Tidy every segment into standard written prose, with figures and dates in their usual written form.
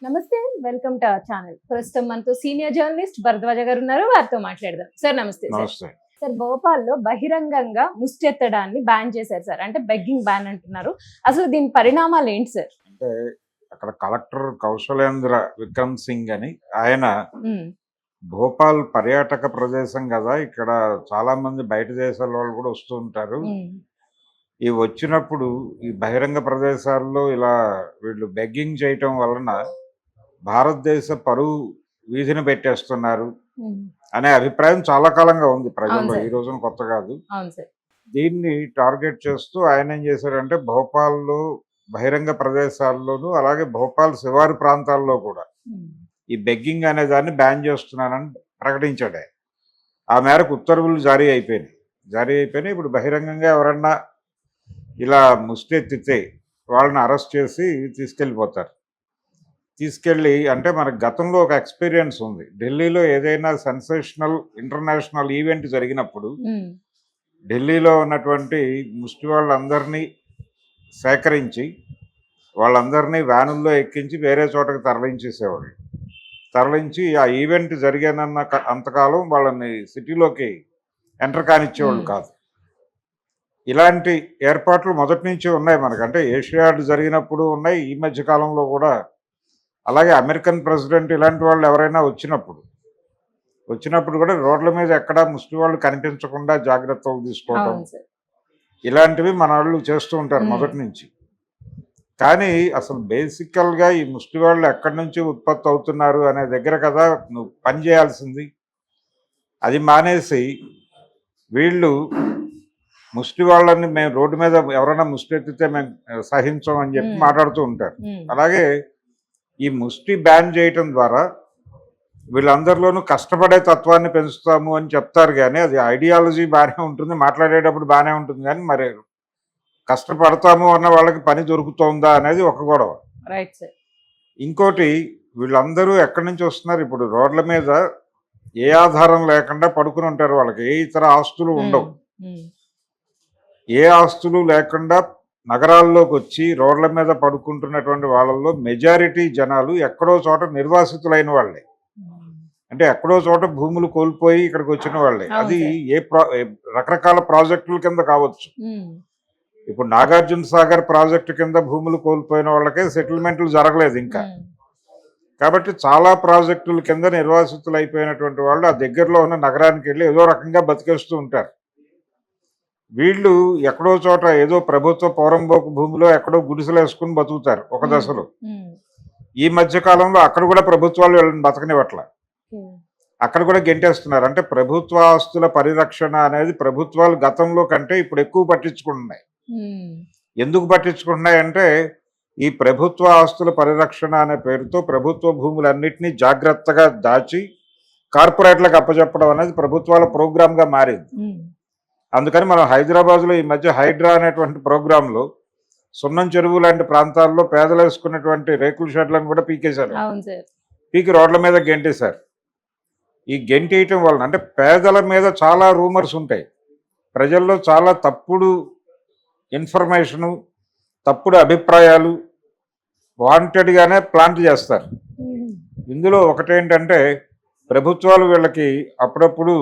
నమస్తే. Welcome to our channel. ప్రస్తుతం మనతో సీనియర్ జర్నలిస్ట్ భరద్వాజ గారు ఉన్నారు. వారితో మాట్లాడదాం. సార్ నమస్తే. నమస్తే. సార్ భోపాల్లో బహిరంగంగా ముష్టెత్తడాన్ని బ్యాన్ చేశారు సార్. అంటే బెగ్గింగ్ బ్యాన్ అంటున్నారు. అసలు దీని పరిణామాలు ఏంటి సార్? అంటే అక్కడ కలెక్టర్ కౌశలేంద్ర విక్రమ్ సింగ్ అని ఆయన భోపాల్ పర్యాటక ప్రదేశం కదా, ఇక్కడ చాలా మంది బయట దేశాల వాళ్ళు కూడా వస్తూ ఉంటారు. ఈ వచ్చినప్పుడు ఈ బహిరంగ ప్రదేశాల్లో ఇలా వీళ్ళు బెగ్గింగ్ చేయటం వలన భారతదేశ పరువు వీధిని పెట్టేస్తున్నారు అనే అభిప్రాయం చాలా కాలంగా ఉంది ప్రజల్లో. ఈ రోజున కొత్త కాదు. దీన్ని టార్గెట్ చేస్తూ ఆయన ఏం చేశారంటే భోపాల్లో బహిరంగ ప్రదేశాల్లోనూ అలాగే భోపాల్ శివారు ప్రాంతాల్లో కూడా ఈ బెగ్గింగ్ అనే దాన్ని బ్యాన్ చేస్తున్నానని ప్రకటించాడు. ఆ మేరకు ఉత్తర్వులు జారీ అయిపోయినాయి. ఇప్పుడు బహిరంగంగా ఎవరన్నా ఇలా ముష్టెత్తితే వాళ్ళని అరెస్ట్ చేసి తీసుకెళ్ళి అంటే మనకు గతంలో ఒక ఎక్స్పీరియన్స్ ఉంది. ఢిల్లీలో ఏదైనా సెన్సేషనల్ ఇంటర్నేషనల్ ఈవెంట్ జరిగినప్పుడు ఢిల్లీలో ఉన్నటువంటి ముష్టి వాళ్ళందరినీ సేకరించి వాళ్ళందరినీ వ్యానుల్లో ఎక్కించి వేరే చోటకి తరలించి ఆ ఈవెంట్ జరిగానన్న అంతకాలం వాళ్ళని సిటీలోకి ఎంటర్ కానిచ్చేవాళ్ళు కాదు. ఇలాంటి ఏర్పాట్లు మొదటి నుంచి ఉన్నాయి మనకు. అంటే ఏషియాడ్ జరిగినప్పుడు ఉన్నాయి, ఈ మధ్య కాలంలో కూడా. అలాగే అమెరికన్ ప్రెసిడెంట్ ఇలాంటి వాళ్ళు ఎవరైనా వచ్చినప్పుడు కూడా రోడ్ల మీద ఎక్కడా ముష్టి వాళ్ళు కనిపించకుండా జాగ్రత్తలు తీసుకోవడం ఇలాంటివి మన వాళ్ళు చేస్తూ ఉంటారు మొదటి నుంచి. కానీ అసలు బేసికల్గా ఈ ముష్టి వాళ్ళు ఎక్కడి నుంచి ఉత్పత్తి అవుతున్నారు అనే దగ్గర కదా నువ్వు పని చేయాల్సింది. అది మానేసి వీళ్ళు ముష్టి వాళ్ళని మేము రోడ్డు మీద ఎవరైనా ముష్టి ఎత్తితే మేము సహించం అని చెప్పి మాట్లాడుతూ ఉంటారు. అలాగే ఈ ముష్టి బ్యాన్ చేయటం ద్వారా వీళ్ళందరిలోనూ కష్టపడే తత్వాన్ని పెంచుతాము అని చెప్తారు. కానీ అది ఐడియాలజీ బాగానే ఉంటుంది, మాట్లాడేటప్పుడు బాగానే ఉంటుంది, కానీ మరి కష్టపడతాము అన్న వాళ్ళకి పని దొరుకుతుందా అనేది ఒక గొడవ. ఇంకోటి, వీళ్ళందరూ ఎక్కడి నుంచి వస్తున్నారు? ఇప్పుడు రోడ్ల మీద ఏ ఆధారం లేకుండా పడుకుని ఉంటారు. వాళ్ళకి ఏ ఇతర ఆస్తులు ఉండవు. ఏ ఆస్తులు లేకుండా నగరాల్లోకి వచ్చి రోడ్ల మీద పడుకుంటున్నటువంటి వాళ్ళల్లో మెజారిటీ జనాలు ఎక్కడో చోట నిర్వాసితులైన వాళ్ళే. అంటే ఎక్కడో చోట భూములు కోల్పోయి ఇక్కడికి వచ్చిన వాళ్ళే. అది రకరకాల ప్రాజెక్టుల కింద కావచ్చు. ఇప్పుడు నాగార్జున సాగర్ ప్రాజెక్టు కింద భూములు కోల్పోయిన వాళ్ళకే సెటిల్మెంట్లు జరగలేదు ఇంకా. కాబట్టి చాలా ప్రాజెక్టుల కింద నిర్వాసితులు అయిపోయినటువంటి వాళ్ళు ఆ దగ్గరలో ఉన్న నగరానికి వెళ్ళి ఏదో రకంగా బతికేస్తూ ఉంటారు. వీళ్ళు ఎక్కడో చోట ఏదో ప్రభుత్వ పౌరంబోకు భూమిలో ఎక్కడో గుడిసెలు వేసుకుని బతుకుతారు ఒక దశలో. ఈ మధ్య కాలంలో అక్కడ కూడా ప్రభుత్వాలు వీళ్ళని బతకనివ్వట్ల, అక్కడ కూడా గెంటేస్తున్నారు. అంటే ప్రభుత్వ ఆస్తుల పరిరక్షణ అనేది ప్రభుత్వాలు గతంలో కంటే ఇప్పుడు ఎక్కువ పట్టించుకుంటున్నాయి. ఎందుకు పట్టించుకుంటున్నాయి అంటే ఈ ప్రభుత్వ ఆస్తుల పరిరక్షణ అనే పేరుతో ప్రభుత్వ భూములన్నింటినీ జాగ్రత్తగా దాచి కార్పొరేట్లకు అప్పచెప్పడం అనేది ప్రభుత్వాల ప్రోగ్రామ్గా మారింది. అందుకని మనం హైదరాబాద్లో ఈ మధ్య హైడ్రా అనేటువంటి ప్రోగ్రాంలో సున్నం చెరువు లాంటి ప్రాంతాల్లో పేదలు వేసుకున్నటువంటి రేకుల షెడ్లను కూడా పీకేశారు. పీకి రోడ్ల మీద గెంటేశారు. ఈ గెంటేయటం వలన అంటే పేదల మీద చాలా రూమర్స్ ఉంటాయి, ప్రజల్లో చాలా తప్పుడు ఇన్ఫర్మేషను, తప్పుడు అభిప్రాయాలు వాంటెడ్గానే ప్లాంట్ చేస్తారు. ఇందులో ఒకటేంటంటే ప్రభుత్వాలు వీళ్ళకి అప్పుడప్పుడు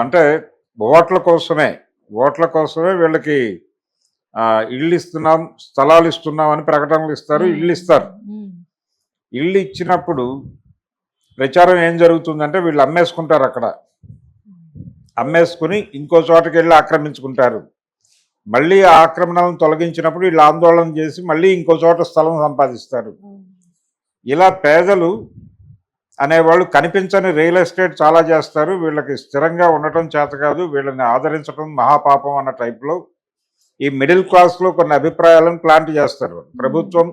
అంటే ఓట్ల కోసమే వీళ్ళకి ఇళ్ళు ఇస్తున్నాం, స్థలాలు ఇస్తున్నాం అని ప్రకటనలు ఇస్తారు, ఇళ్ళు ఇచ్చినప్పుడు ప్రచారం ఏం జరుగుతుందంటే వీళ్ళు అమ్మేసుకుంటారు. అక్కడ అమ్మేసుకుని ఇంకో చోటకి వెళ్ళి ఆక్రమించుకుంటారు. మళ్ళీ ఆ ఆక్రమణలను తొలగించినప్పుడు వీళ్ళు ఆందోళన చేసి మళ్ళీ ఇంకో చోట స్థలం సంపాదిస్తారు. ఇలా పేదలు అనేవాళ్ళు కనిపించని రియల్ ఎస్టేట్ చాలా చేస్తారు. వీళ్ళకి స్థిరంగా ఉండటం చేత కాదు, వీళ్ళని ఆదరించడం మహాపాపం అన్న టైప్లో ఈ మిడిల్ క్లాస్లో కొన్ని అభిప్రాయాలను ప్లాంట్ చేస్తారు ప్రభుత్వం.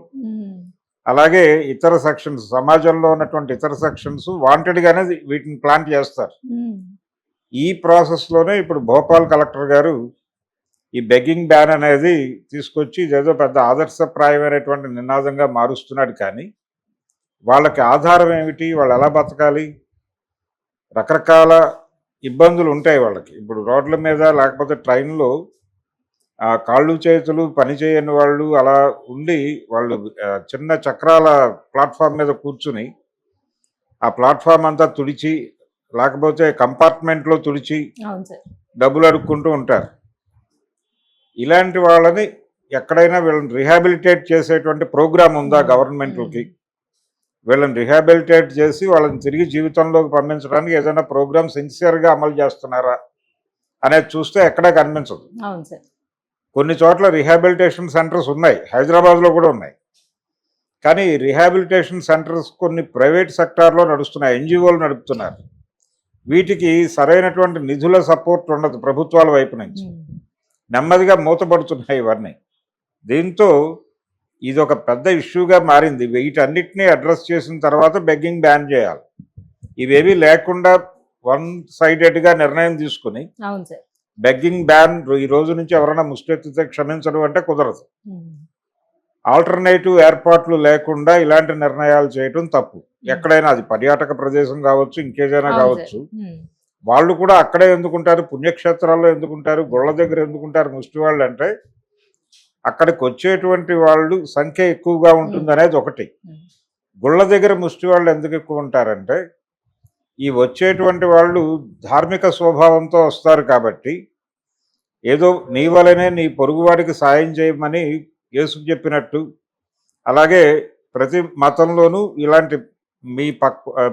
అలాగే ఇతర సెక్షన్స్, సమాజంలో ఉన్నటువంటి ఇతర సెక్షన్స్ వాంటెడ్గానే వీటిని ప్లాంట్ చేస్తారు. ఈ ప్రాసెస్లోనే ఇప్పుడు భోపాల్ కలెక్టర్ గారు ఈ బెగ్గింగ్ బ్యాన్ అనేది తీసుకొచ్చి ఇదేదో పెద్ద ఆదర్శప్రాయమైనటువంటి నినాదంగా మారుస్తున్నాడు. కానీ వాళ్ళకి ఆధారం ఏమిటి? వాళ్ళు ఎలా బతకాలి? రకరకాల ఇబ్బందులు ఉంటాయి వాళ్ళకి. ఇప్పుడు రోడ్ల మీద లేకపోతే ట్రైన్లో ఆ కాళ్ళు చేతులు పని చేయని వాళ్ళు అలా ఉండి వాళ్ళు చిన్న చక్రాల ప్లాట్ఫామ్ మీద కూర్చుని ఆ ప్లాట్ఫామ్ అంతా తుడిచి లేకపోతే కంపార్ట్మెంట్లో తుడిచి అవును సార్. డబ్బులు అడుక్కుంటూ ఉంటారు. ఇలాంటి వాళ్ళని ఎక్కడైనా వీళ్ళని రిహాబిలిటేట్ చేసేటువంటి ప్రోగ్రామ్ ఉందా గవర్నమెంట్లకి? వీళ్ళని రిహాబిలిటేట్ చేసి వాళ్ళని తిరిగి జీవితంలోకి పంపించడానికి ఏదైనా ప్రోగ్రామ్ సిన్సియర్గా అమలు చేస్తున్నారా అనేది చూస్తే ఎక్కడా కనిపించదు. అవును సార్. కొన్ని చోట్ల రిహాబిలిటేషన్ సెంటర్స్ ఉన్నాయి, హైదరాబాద్లో కూడా ఉన్నాయి. కానీ రిహాబిలిటేషన్ సెంటర్స్ కొన్ని ప్రైవేట్ సెక్టార్లో నడుస్తున్నాయి, ఎన్జిఓలు నడుపుతున్నారు. వీటికి సరైనటువంటి నిధుల సపోర్ట్ ఉండదు ప్రభుత్వాల వైపు నుంచి. నెమ్మదిగా మూతపడుతున్నాయి ఇవన్నీ. దీంతో ఇది ఒక పెద్ద ఇష్యూగా మారింది. వీటన్నిటినీ అడ్రస్ చేసిన తర్వాత బెగ్గింగ్ బ్యాన్ చేయాలి. ఇవేవి లేకుండా వన్ సైడెడ్గా నిర్ణయం తీసుకుని అవును సార్. బెగ్గింగ్ బ్యాన్ ఈ రోజు నుంచి ఎవరైనా ముష్టెత్తితే క్షమించడం అంటే కుదరదు. ఆల్టర్నేటివ్ ఏర్పాట్లు లేకుండా ఇలాంటి నిర్ణయాలు చేయటం తప్పు. ఎక్కడైనా అది పర్యాటక ప్రదేశం కావచ్చు, ఇంకేదైనా కావచ్చు. వాళ్ళు కూడా అక్కడే ఎందుకుంటారు, పుణ్యక్షేత్రాల్లో ఎందుకుంటారు, గుళ్ళ దగ్గర ఎందుకుంటారు ముష్టి వాళ్ళు అంటే అక్కడికి వచ్చేటువంటి వాళ్ళు సంఖ్య ఎక్కువగా ఉంటుంది అనేది ఒకటి. గుళ్ళ దగ్గర ముష్టి వాళ్ళు ఎందుకు ఎక్కువ ఉంటారంటే ఈ వచ్చేటువంటి వాళ్ళు ధార్మిక స్వభావంతో వస్తారు కాబట్టి ఏదో నీ వలనే నీ పొరుగువాడికి సాయం చేయమని యేసు చెప్పినట్టు, అలాగే ప్రతి మతంలోనూ ఇలాంటి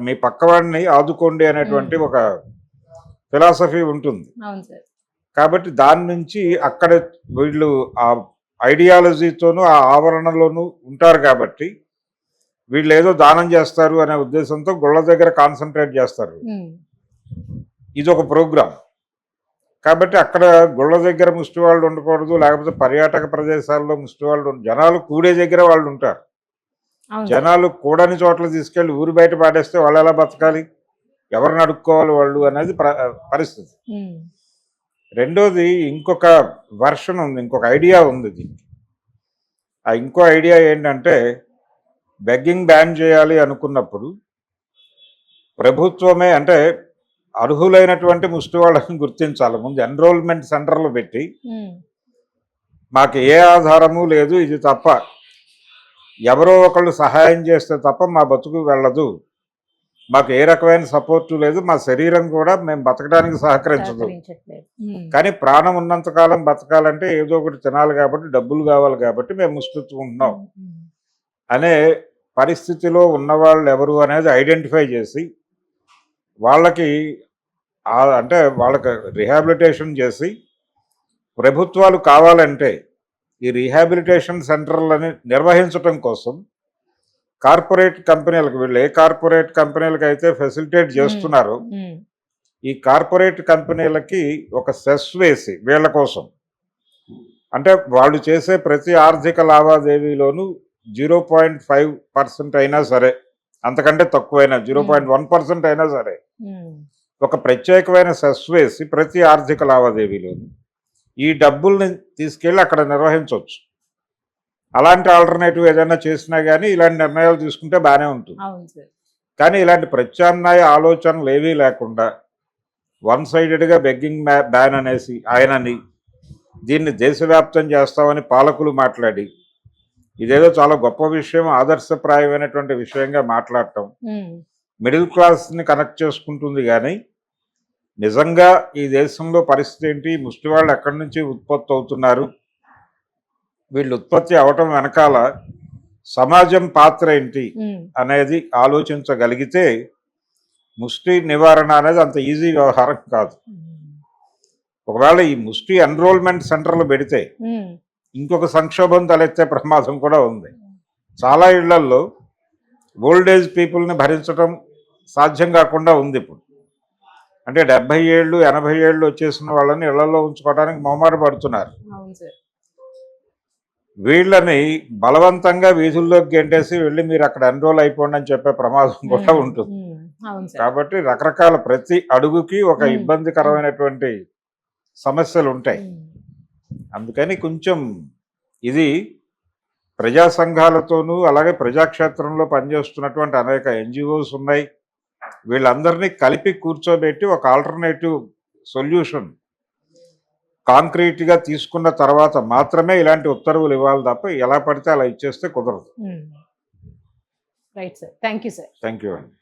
మీ పక్కవాడిని ఆదుకోండి అనేటువంటి ఒక ఫిలాసఫీ ఉంటుంది. కాబట్టి దాని నుంచి అక్కడ వీళ్ళు ఆ ఐడియాలజీతోనూ ఆ ఆవరణలోనూ ఉంటారు కాబట్టి వీళ్ళు ఏదో దానం చేస్తారు అనే ఉద్దేశంతో గుళ్ళ దగ్గర కాన్సన్ట్రేట్ చేస్తారు. ఇది ఒక ప్రోగ్రామ్ కాబట్టి అక్కడ గుళ్ళ దగ్గర ముష్టి వాళ్ళు ఉండకూడదు, లేకపోతే పర్యాటక ప్రదేశాల్లో ముష్టి వాళ్ళు జనాలు కూడే దగ్గర వాళ్ళు ఉంటారు. జనాలు కూడని చోట్ల తీసుకెళ్ళి ఊరు బయట పాడేస్తే వాళ్ళు ఎలా బతకాలి, ఎవరిని అడుక్కోవాలి వాళ్ళు అనేది పరిస్థితి. రెండోది ఇంకొక వర్షన్ ఉంది, ఇంకొక ఐడియా ఉంది దీనికి. ఆ ఇంకో ఐడియా ఏంటంటే బెగ్గింగ్ బ్యాన్ చేయాలి అనుకున్నప్పుడు ప్రభుత్వమే అంటే అర్హులైనటువంటి ముష్టి వాళ్ళని గుర్తించాలి. ముందు ఎన్రోల్మెంట్ సెంటర్లు పెట్టి మాకు ఏ ఆధారము లేదు, ఇది తప్ప ఎవరో ఒకళ్ళు సహాయం చేస్తే తప్ప మా బతుకు వెళ్ళదు, మాకు ఏ రకమైన సపోర్టు లేదు, మా శరీరం కూడా మేము బతకడానికి సహకరించదు, కానీ ప్రాణం ఉన్నంతకాలం బతకాలంటే ఏదో ఒకటి తినాలి కాబట్టి డబ్బులు కావాలి కాబట్టి మేము ముష్టించుకుంటున్నాం అనే పరిస్థితిలో ఉన్నవాళ్ళు ఎవరు అనేది ఐడెంటిఫై చేసి వాళ్ళకి అంటే వాళ్ళకి రిహాబిలిటేషన్ చేసి ప్రభుత్వాలు కావాలంటే ఈ రిహాబిలిటేషన్ సెంటర్లని నిర్వహించడం కోసం కార్పొరేట్ కంపెనీలకు, వీళ్ళు ఏ కార్పొరేట్ కంపెనీలకు అయితే ఫెసిలిటేట్ చేస్తున్నారో ఈ కార్పొరేట్ కంపెనీలకి ఒక సెస్ వేసి వీళ్ళ కోసం, అంటే వాళ్ళు చేసే ప్రతి ఆర్థిక లావాదేవీలోనూ 0.5% అయినా సరే, అంతకంటే తక్కువైనా 0.1% అయినా సరే ఒక ప్రత్యేకమైన సెస్ వేసి ప్రతి ఆర్థిక లావాదేవీలోనూ ఈ డబ్బుల్ని తీసుకెళ్ళి అక్కడ నిర్వహించవచ్చు. అలాంటి ఆల్టర్నేటివ్ ఏదైనా చేసినా కానీ ఇలాంటి నిర్ణయాలు తీసుకుంటే బాగానే ఉంటుంది. కానీ ఇలాంటి ప్రత్యామ్నాయ ఆలోచనలు ఏవీ లేకుండా వన్ సైడెడ్గా బెగ్గింగ్ బ్యాన్ అనేసి ఆయనని దీన్ని దేశవ్యాప్తం చేస్తామని పాలకులు మాట్లాడి ఇదేదో చాలా గొప్ప విషయం, ఆదర్శప్రాయమైనటువంటి విషయంగా మాట్లాడటం మిడిల్ క్లాస్ని కనెక్ట్ చేసుకుంటుంది. కానీ నిజంగా ఈ దేశంలో పరిస్థితి ఏంటి, ముష్టి వాళ్ళు ఎక్కడి నుంచి ఉత్పత్తి అవుతున్నారు, వీళ్ళు ఉత్పత్తి అవటం వెనకాల సమాజం పాత్ర ఏంటి అనేది ఆలోచించగలిగితే ముష్టి నివారణ అనేది అంత ఈజీ వ్యవహారం కాదు. ఒకవేళ ఈ ముష్టి ఎన్రోల్మెంట్ సెంటర్లు పెడితే ఇంకొక సంక్షోభం తలెత్తే ప్రమాదం కూడా ఉంది. చాలా ఇళ్లల్లో ఓల్డేజ్ పీపుల్ని భరించడం సాధ్యం కాకుండా ఉంది. ఇప్పుడు అంటే 70 ఏళ్ళు 80 ఏళ్ళు వచ్చేసిన వాళ్ళని ఇళ్లలో ఉంచుకోవడానికి మొహమాట పడుతున్నారు. వీళ్ళని బలవంతంగా వీధుల్లోకి గెంటేసి వెళ్ళి మీరు అక్కడ ఎన్రోల్ అయిపోండి అని చెప్పే ప్రమాదం కూడా ఉంటుంది. కాబట్టి రకరకాల ప్రతి అడుగుకి ఒక ఇబ్బందికరమైనటువంటి సమస్యలు ఉంటాయి. అందుకని కొంచెం ఇది ప్రజా సంఘాలతోనూ అలాగే ప్రజాక్షేత్రంలో పనిచేస్తున్నటువంటి అనేక ఎన్జిఓస్ ఉన్నాయి, వీళ్ళందరినీ కలిపి కూర్చోబెట్టి ఒక ఆల్టర్నేటివ్ సొల్యూషన్ కాంక్రీట్ గా తీసుకున్న తర్వాత మాత్రమే ఇలాంటి ఉత్తర్వులు ఇవ్వాలి తప్ప ఎలా పడితే అలా ఇచ్చేస్తే కుదరదు. Right sir, thank you sir. Thank you అండి.